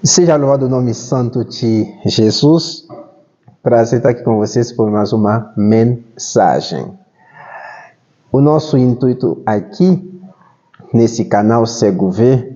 Seja louvado o nome santo de Jesus. Prazer estar aqui com vocês por mais uma mensagem. O nosso intuito aqui, nesse canal Cego Vê,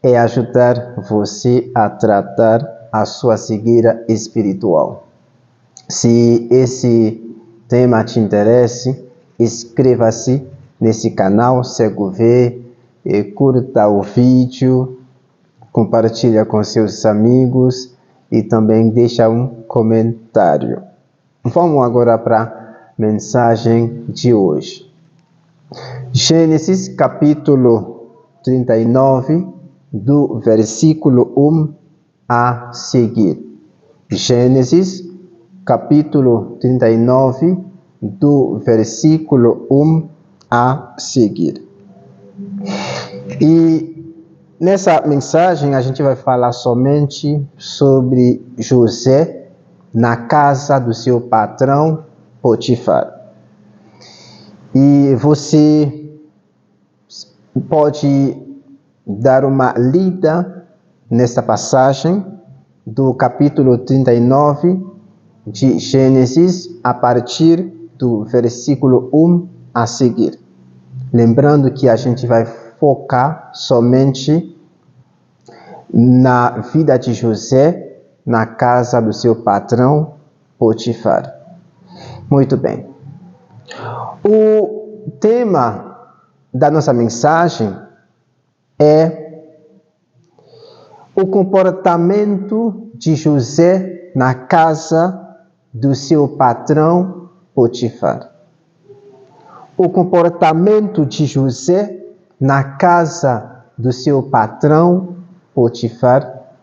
é ajudar você a tratar a sua cegueira espiritual. Se esse tema te interessa, inscreva-se nesse canal Cego Vê, curta o vídeo, compartilha com seus amigos e também deixa um comentário. Vamos agora para a mensagem de hoje. Gênesis capítulo 39, do versículo 1 a seguir. Gênesis capítulo 39, do versículo 1 a seguir. E nessa mensagem a gente vai falar somente sobre José na casa do seu patrão Potifar. E você pode dar uma lida nesta passagem do capítulo 39 de Gênesis a partir do versículo 1 a seguir. Lembrando que a gente vai focar somente na vida de José na casa do seu patrão Potifar. Muito bem. O tema da nossa mensagem é o comportamento de José na casa do seu patrão Potifar. O comportamento de José na casa do seu patrão Potifar.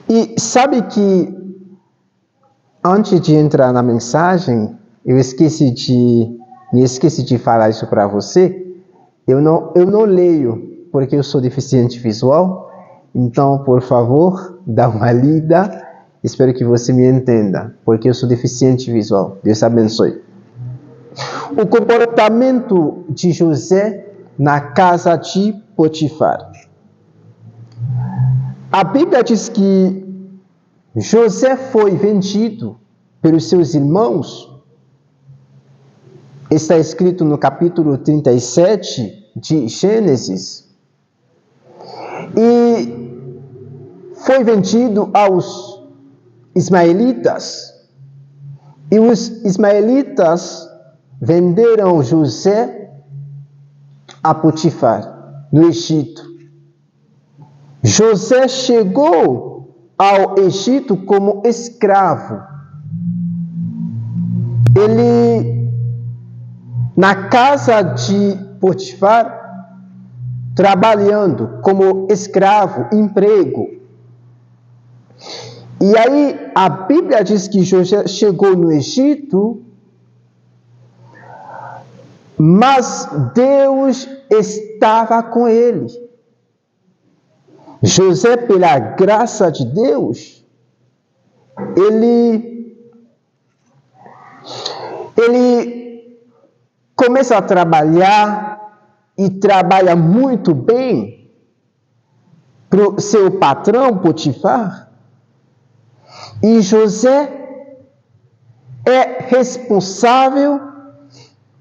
E sabe que antes de entrar na mensagem, me esqueci de falar isso para você. Eu não leio porque eu sou deficiente visual. Então, por favor, dá uma lida. Espero que você me entenda, porque eu sou deficiente visual. Deus abençoe. O comportamento de José na casa de Potifar. A Bíblia diz que José foi vendido pelos seus irmãos. Está escrito no capítulo 37 de Gênesis. E foi vendido aos ismaelitas. E os ismaelitas venderam José a Potifar, no Egito. José chegou ao Egito como escravo. Ele, na casa de Potifar, trabalhando como escravo, emprego. E aí a Bíblia diz que José chegou no Egito, mas Deus estava com ele. José, pela graça de Deus, ele começa a trabalhar e trabalha muito bem para o seu patrão Potifar. E José é responsável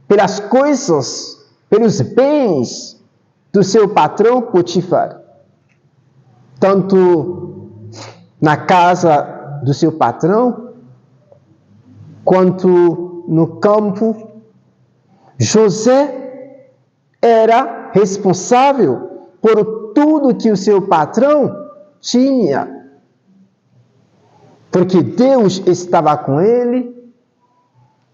pelas coisas, pelos bens do seu patrão Potifar. Tanto na casa do seu patrão, quanto no campo. José era responsável por tudo que o seu patrão tinha. Porque Deus estava com ele.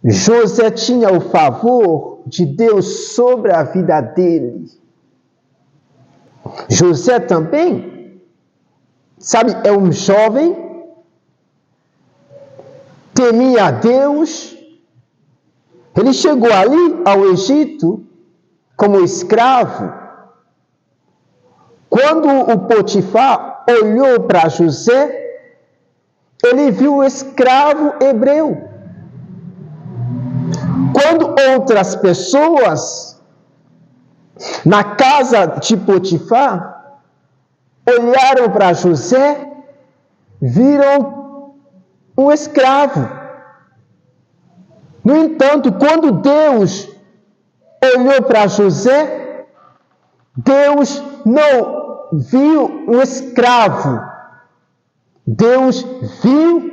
José tinha o favor de Deus sobre a vida dele. José também, sabe, é um jovem, temia a Deus. Ele chegou ali ao Egito como escravo. Quando o Potifar olhou para José, ele viu o escravo hebreu. Quando outras pessoas na casa de Potifar olharam para José, viram um escravo. No entanto, quando Deus olhou para José, Deus não viu um escravo. Deus viu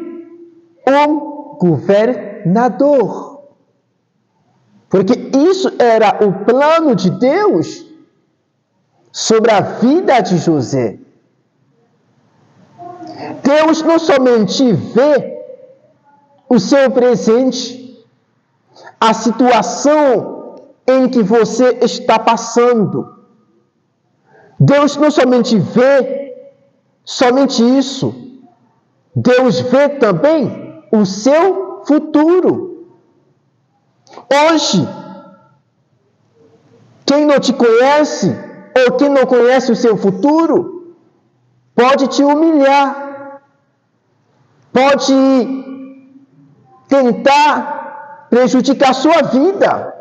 um governador. Porque isso era o plano de Deus sobre a vida de José. Deus não somente vê o seu presente, a situação em que você está passando. Deus não somente vê somente isso. Deus vê também o seu futuro. Hoje, quem não te conhece, ou quem não conhece o seu futuro, pode te humilhar, pode tentar prejudicar a sua vida,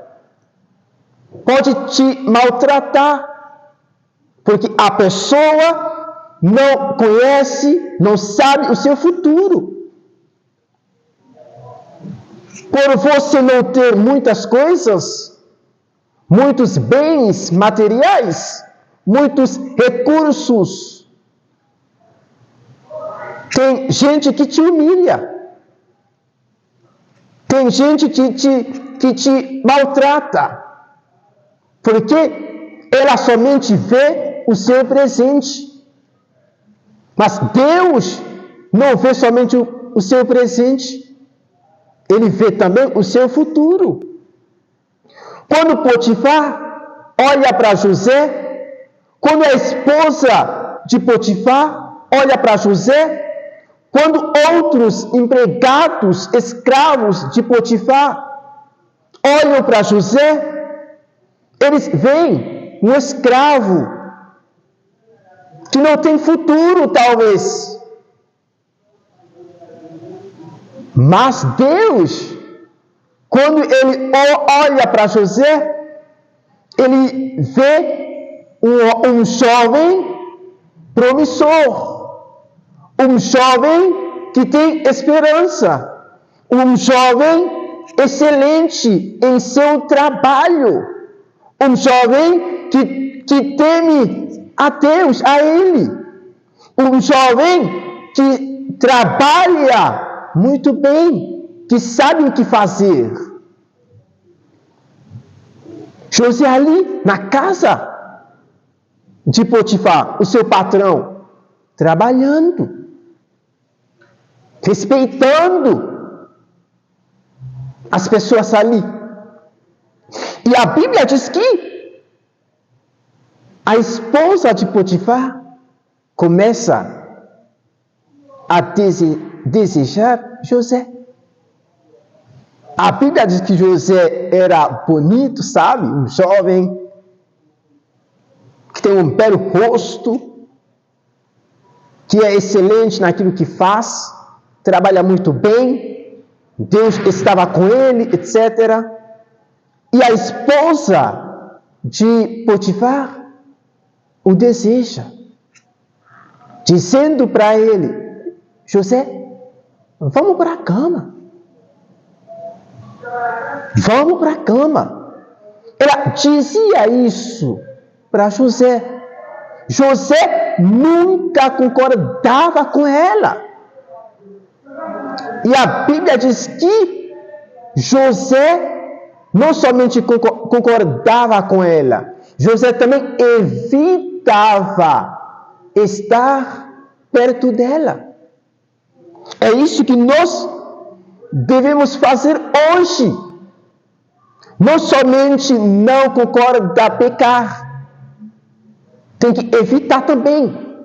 pode te maltratar, porque a pessoa não conhece, não sabe o seu futuro. Por você não ter muitas coisas, muitos bens materiais, muitos recursos, tem gente que te humilha, tem gente que te maltrata, porque ela somente vê o seu presente. Mas Deus não vê somente o seu presente, Ele vê também o seu futuro. Quando Potifar olha para José, quando a esposa de Potifar olha para José, quando outros empregados, escravos de Potifar olham para José, eles veem um escravo que não tem futuro, talvez. Mas Deus, quando Ele olha para José, Ele vê um jovem promissor, um jovem que tem esperança, um jovem excelente em seu trabalho, um jovem que teme a Deus, a Ele. Um jovem que trabalha muito bem, que sabe o que fazer. José ali, na casa de Potifar, o seu patrão, trabalhando, respeitando as pessoas ali. E a Bíblia diz que a esposa de Potifar começa a desejar José. A Bíblia diz que José era bonito, sabe? Um jovem que tem um belo rosto, que é excelente naquilo que faz, trabalha muito bem, Deus estava com ele, etc. E a esposa de Potifar o deseja, dizendo para ele: José, vamos para a cama. Vamos para a cama. Ela dizia isso para José. José nunca concordava com ela. E a Bíblia diz que José não somente concordava com ela, José também evitava estar perto dela. É isso que nós devemos fazer hoje. Não somente não concordar, pecar, tem que evitar também.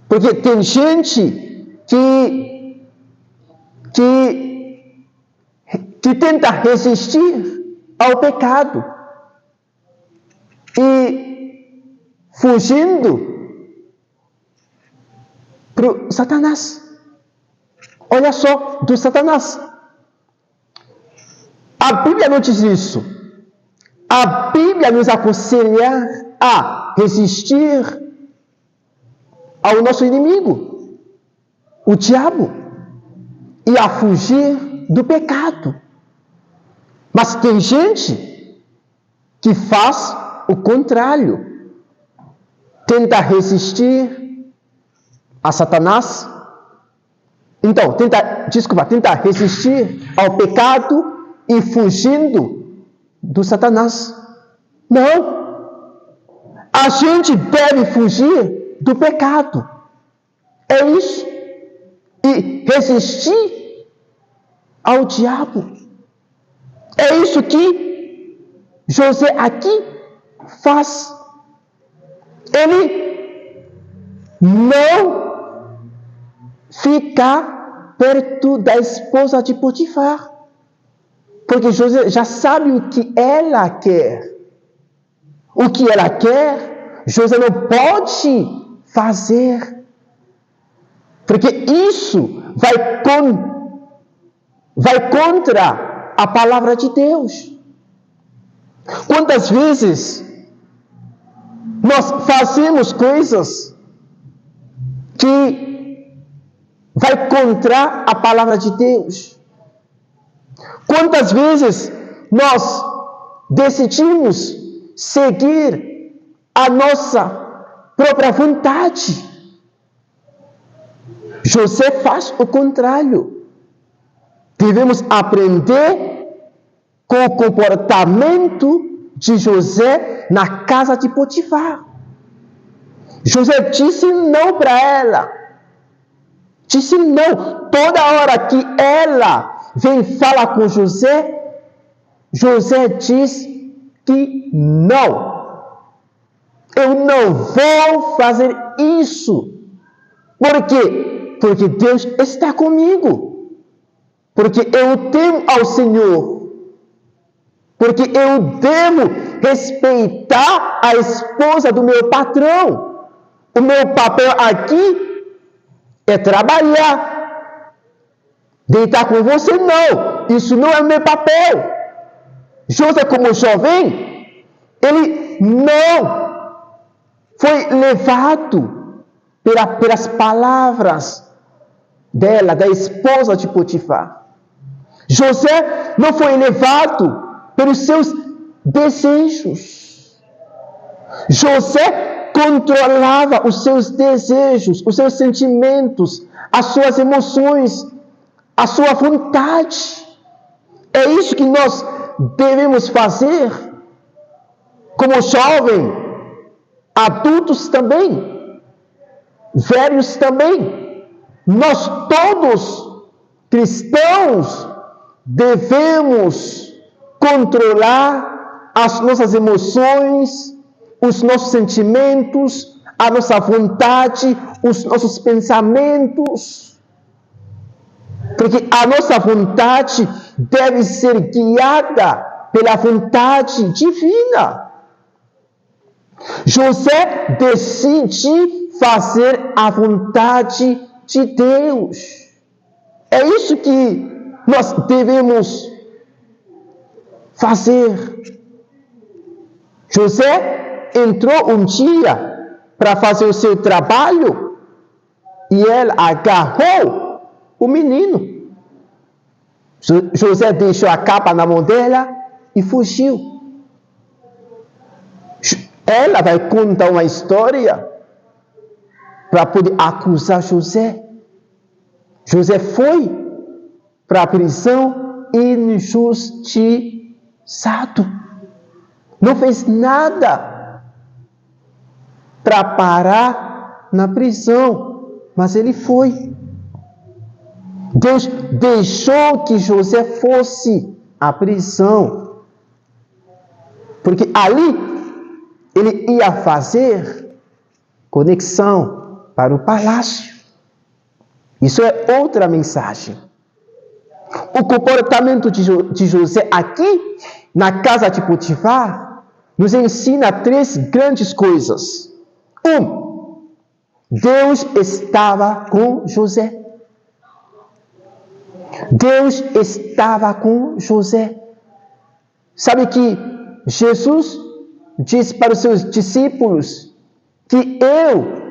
Porque tem gente que tenta resistir ao pecado e fugindo para Satanás. Olha só, do Satanás. A Bíblia não diz isso. A Bíblia nos aconselha a resistir ao nosso inimigo, o diabo, e a fugir do pecado. Mas tem gente que faz o contrário. Tenta resistir a Satanás. Então, tenta resistir ao pecado e fugindo do Satanás. Não. A gente deve fugir do pecado. É isso. E resistir ao diabo. É isso que José aqui faz. Ele não fica perto da esposa de Potifar, porque José já sabe o que ela quer. O que ela quer, José não pode fazer, porque isso vai contra a palavra de Deus. Quantas vezes nós fazemos coisas que vai contra a palavra de Deus? Quantas vezes nós decidimos seguir a nossa própria vontade? José faz o contrário. Devemos aprender com o comportamento de José na casa de Potifar. José disse não para ela. Disse não. Toda hora que ela vem falar com José, José diz que não. Eu não vou fazer isso. Por quê? Porque Deus está comigo. Porque eu temo ao Senhor. Porque eu devo respeitar a esposa do meu patrão. O meu papel aqui é trabalhar. Deitar com você, não. Isso não é o meu papel. José, como jovem, ele não foi levado pelas palavras dela, da esposa de Potifar. José não foi levado pelos seus desejos. José controlava os seus desejos, os seus sentimentos, as suas emoções, a sua vontade. É isso que nós devemos fazer como jovem, adultos também, velhos também. Nós todos, cristãos, devemos controlar as nossas emoções, os nossos sentimentos, a nossa vontade, os nossos pensamentos. Porque a nossa vontade deve ser guiada pela vontade divina. José decide fazer a vontade de Deus. É isso que nós devemos fazer. José entrou um dia para fazer o seu trabalho e ele agarrou o menino. José deixou a capa na mão dela e fugiu. Ela vai contar uma história para poder acusar José. José foi para a prisão injustiçado. Não fez nada para parar na prisão, mas ele foi. Deus deixou que José fosse à prisão, porque ali ele ia fazer conexão para o palácio. Isso é outra mensagem. O comportamento de José aqui, na casa de Potifar, nos ensina 3 grandes coisas. 1. Deus estava com José. Deus estava com José. Sabe que Jesus disse para os seus discípulos que eu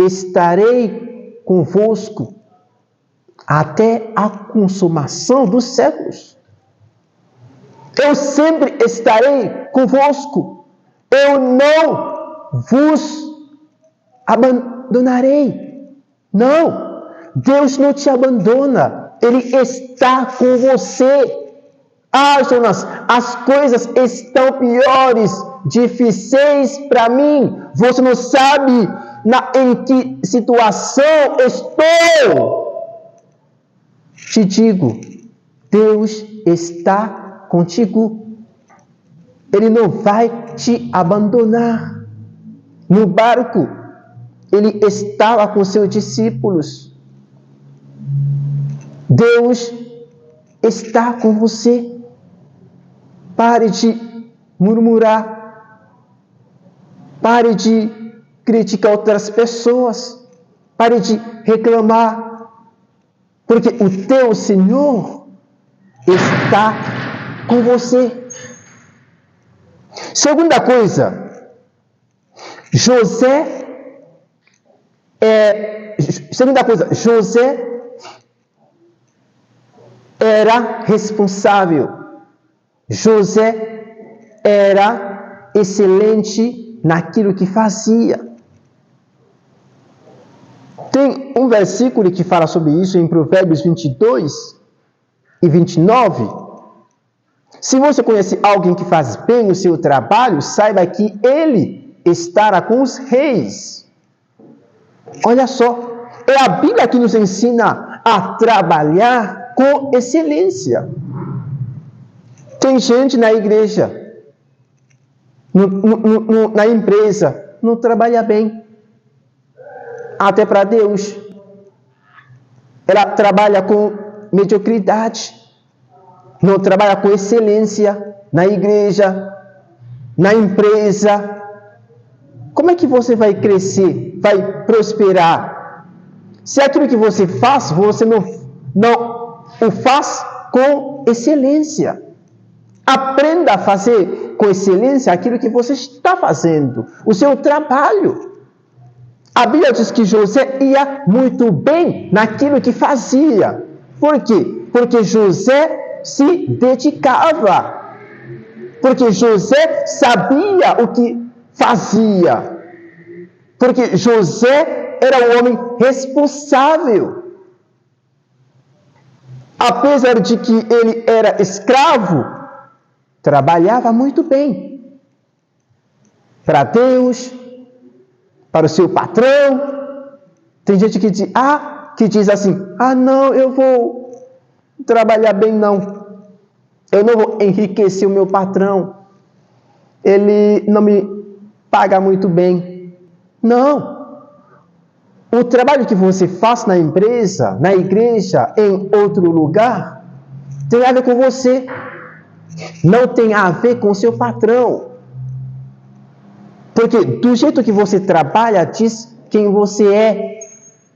estarei convosco até a consumação dos séculos. Eu sempre estarei convosco. Eu não vos abandonarei. Não, Deus não te abandona. Ele está com você. Ah, Jonas, as coisas estão piores, difíceis para mim. Você não sabe em que situação estou. Te digo, Deus está contigo. Ele não vai te abandonar. No barco, ele estava com seus discípulos. Deus está com você. Pare de murmurar. Pare de criticar outras pessoas. Pare de reclamar. Porque o teu Senhor está com você. Segunda coisa, José era responsável. José era excelente naquilo que fazia. Tem um versículo que fala sobre isso em Provérbios 22 e 29. Se você conhece alguém que faz bem o seu trabalho, saiba que ele estará com os reis. Olha só, é a Bíblia que nos ensina a trabalhar com excelência. Tem gente na igreja, na empresa, não trabalha bem. Até para Deus. Ela trabalha com mediocridade. Não trabalha com excelência na igreja, na empresa. Como é que você vai crescer, vai prosperar? Se aquilo que você faz, você não o faz com excelência. Aprenda a fazer com excelência aquilo que você está fazendo, o seu trabalho. A Bíblia diz que José ia muito bem naquilo que fazia. Por quê? Porque José se dedicava. Porque José sabia o que fazia. Porque José era um homem responsável. Apesar de que ele era escravo, trabalhava muito bem. Para Deus, para o seu patrão. Tem gente que diz assim, não, eu vou trabalhar bem não. Eu não vou enriquecer o meu patrão. Ele não me paga muito bem. Não. O trabalho que você faz na empresa, na igreja, em outro lugar, tem a ver com você. Não tem a ver com o seu patrão. Porque do jeito que você trabalha, diz quem você é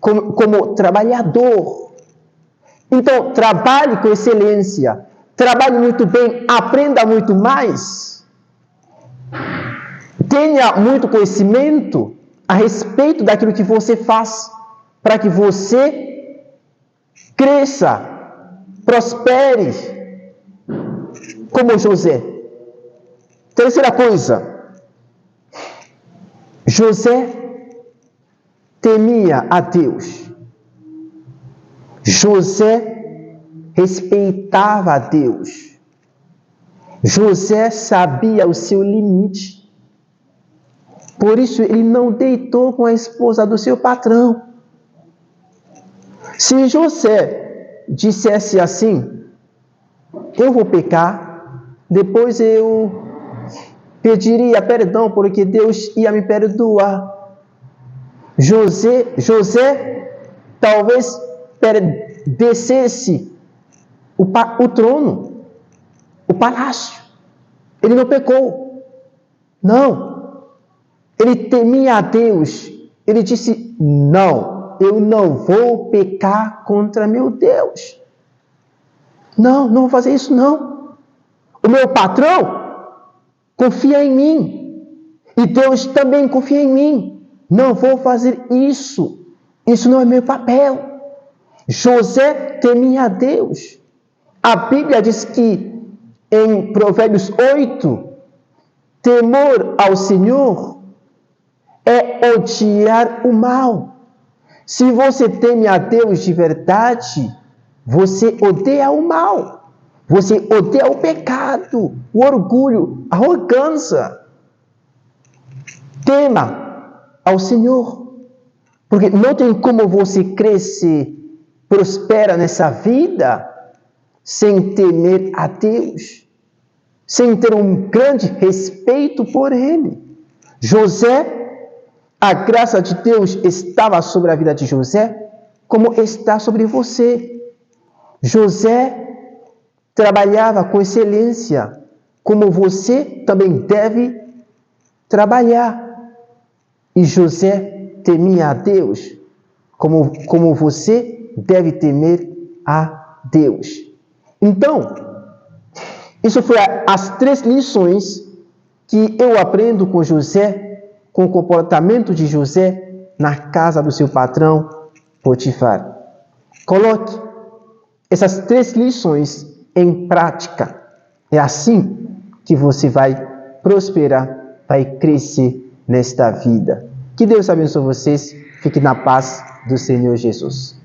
como trabalhador. Então, trabalhe com excelência. Trabalhe muito bem. Aprenda muito mais. Tenha muito conhecimento a respeito daquilo que você faz. Para que você cresça, prospere. Como José. Terceira coisa. José temia a Deus. José respeitava a Deus. José sabia o seu limite. Por isso ele não deitou com a esposa do seu patrão. Se José dissesse assim, eu vou pecar, depois eu pediria perdão, porque Deus ia me perdoar. José talvez descesse o trono, o palácio. Ele não pecou. Não. Ele temia a Deus. Ele disse, não, eu não vou pecar contra meu Deus. Não vou fazer isso não. O meu patrão confia em mim. E Deus também confia em mim. Não vou fazer isso. Isso não é meu papel. José temia a Deus. A Bíblia diz que em Provérbios 8, temor ao Senhor é odiar o mal. Se você teme a Deus de verdade, você odeia o mal. Você odeia o pecado, o orgulho, a arrogância. Tema ao Senhor. Porque não tem como você crescer, prospera nessa vida, sem temer a Deus, sem ter um grande respeito por Ele. José, a graça de Deus estava sobre a vida de José, como está sobre você. José trabalhava com excelência, como você também deve trabalhar. E José temia a Deus, como você deve temer a Deus. Então, isso foi as 3 lições que eu aprendo com José, com o comportamento de José na casa do seu patrão Potifar. Coloque essas 3 lições em prática. É assim que você vai prosperar, vai crescer nesta vida. Que Deus abençoe vocês. Fique na paz do Senhor Jesus.